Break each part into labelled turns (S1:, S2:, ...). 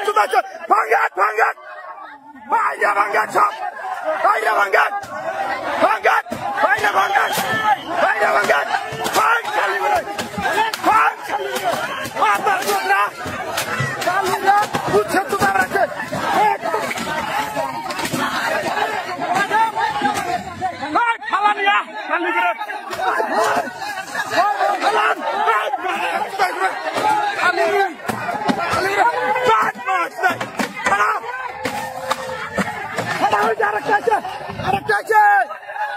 S1: চুদাইছে ভাঙ্গাত ভাঙ্গাত বাইরে ভাঙ্গাত সব বাইরে ভাঙ্গাত ভাঙ্গাত বাইরে ভাঙ্গাত বাইরে ভাঙ্গাত ভাঙ খালি করে ভাঙ খালি মাতার চোদরা কালিরা উচ্ছে চুদা রাখে ফালানিয়া খালি করে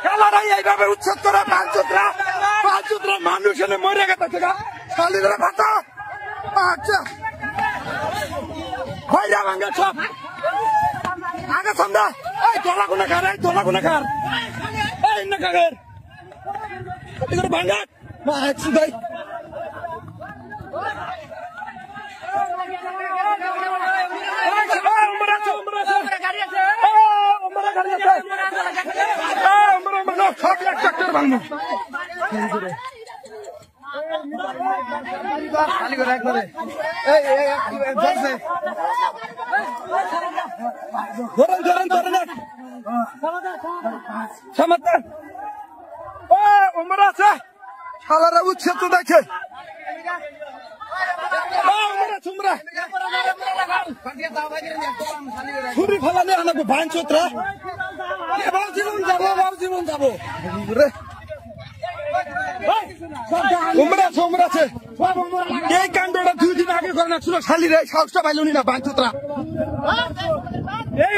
S1: ফালান এইভাবে উচ্ছেদ করে পাঁচুতরা মানুষ এনে মরে গেছে খালি ধরে ভাতা আচ্ছা ভাইরা ভাঙ্গা সব আগে সন্ধ্যা এই তোলা গুনা খার এই তোলা গুনা খার এই না কাগের ভাঙ্গা একশো ভাই শালারা উচ্ছে তো দেখে ছুরি ফেলালে আনাবো ভান চোত্রা এবার জীবন যাবো জীবন যাবো এই কাণ্ডটা 2 দিন আগে করে রাখছিল শালির এই সাহসটা পাইলনি না ভান চোত্রা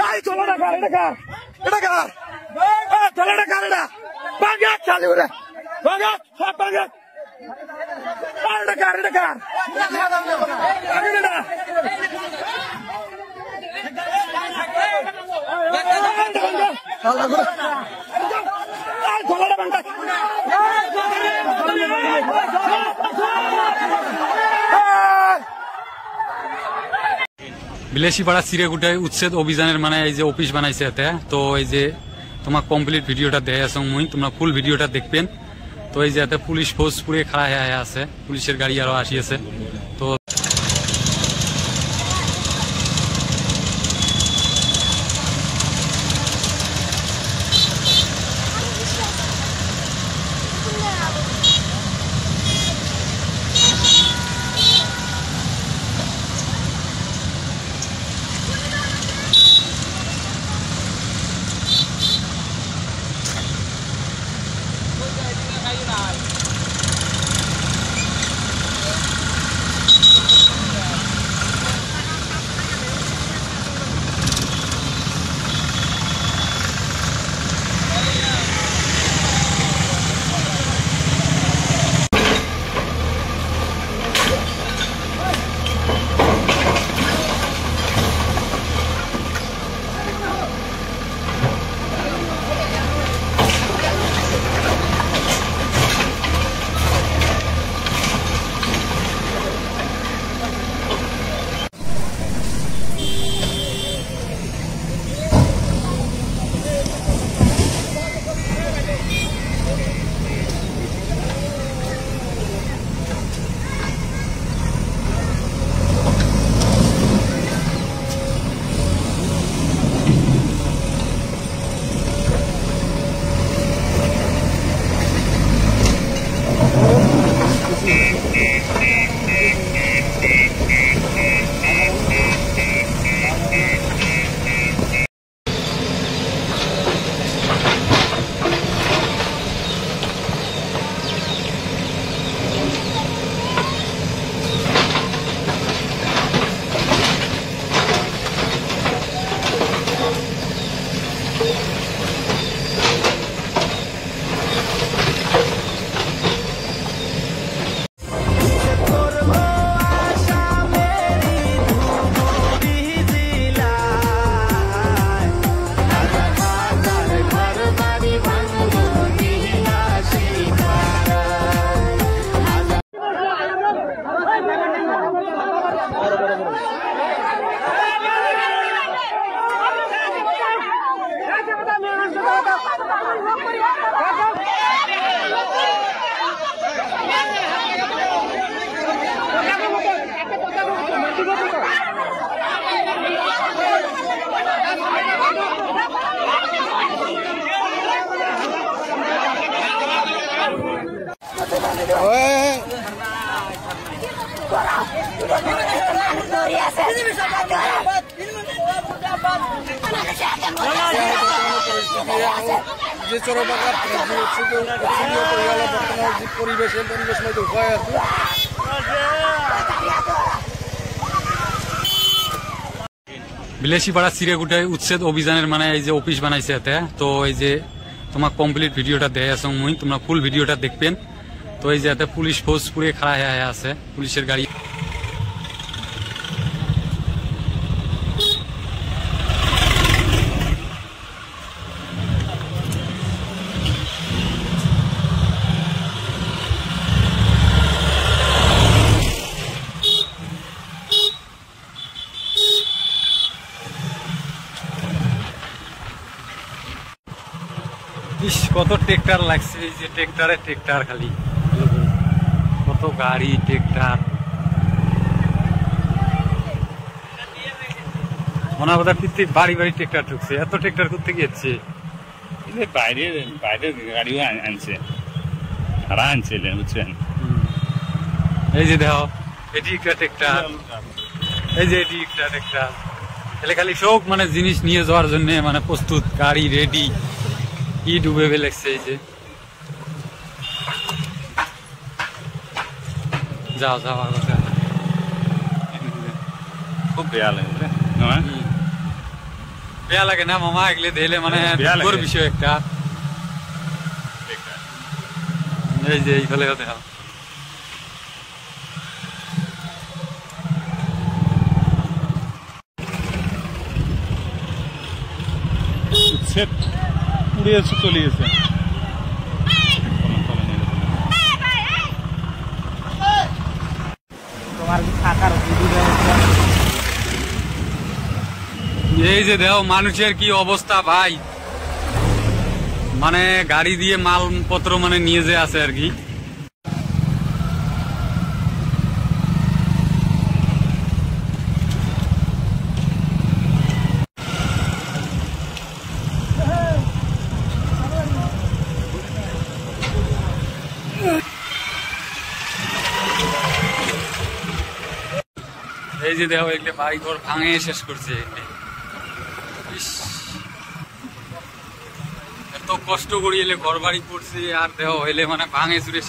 S1: এই চলো না কার এটা কার এটা কার চলো না কার এটা ভাঙ্গা চালি ওরে ভাঙ্গা সব ভাঙ্গা এটা কার এটা কার
S2: বিলাসীপাড়া চিরেগুটায় উচ্ছেদ অভিযানের মানে এই যে অফিস বানাইছে এতে তো এই যে তোমার কমপ্লিট ভিডিওটা দেয় আছো মুই তোমরা ফুল ভিডিওটা দেখবেন তো এই যে এতে পুলিশ ফোর্স পুরে খাড়া হয়ে আছে পুলিশের গাড়ি আরো আসিয়েছে তো
S3: যে চরবাগাত পরিবেশ উপায় আছে
S2: বিলাসীপাড়া চিরেগুটায় উচ্ছেদ অভিযানের মানে এই যে অফিস বানাইছে এতে তো এই যে তোমার কমপ্লিট ভিডিওটা দেয় আছো মুই তোমরা ফুল ভিডিওটা দেখবেন তো এই যে এতে পুলিশ ফোর্স পুরে খাড়া হয়ে আছে পুলিশের গাড়ি ইস কত ট্রেক্টর লাগছে এই যে ট্রেক্টর খালি কত গাড়ি ট্রেক্টর মনে কথা প্রত্যেক বাড়ি ট্রেক্টর ঢুকছে এত ট্রেক্টর করতে গিয়েছে
S4: বাইরে গাড়িও আনছে তারা আনছিলেন বুঝছেন
S2: এই যে দেখো এটি একটা ট্রেক্টর এই যে এটি একটা ট্রেক্টর এলে খালি সব মানে জিনিস নিয়ে যাওয়ার জন্য মানে প্রস্তুত গাড়ি রেডি ই ডুবে ফেলেছে এই যে যাও
S4: খুব বেয়া লাগে
S2: বেয়া লাগে না মামা এগুলো দিলে মানে দুঃখের বিষয় একটা এই যে এই ফলে দেখা
S4: পুড়ে চলে গেছে
S2: এই যে দেখো মানুষের কি অবস্থা ভাই মানে গাড়ি দিয়ে মালপত্র মানে নিয়ে যে আছে আর কি এই যে দেখো একটা বাড়ি ঘর ভাঙে শেষ করছে এত কষ্ট করি এলে ঘর বাড়ি করছে আর দেখো এলে মানে ভাঙে চুরে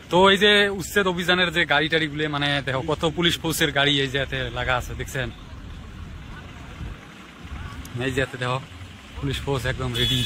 S2: তো এই যে উচ্ছেদ অভিযানের যে গাড়ি টাড়ি গুলো মানে দেখো কত পুলিশ ফোর্সের গাড়ি এই যে লাগা আছে দেখছেন এই যে দেখো পুলিশ ফোর্স একদম রেডি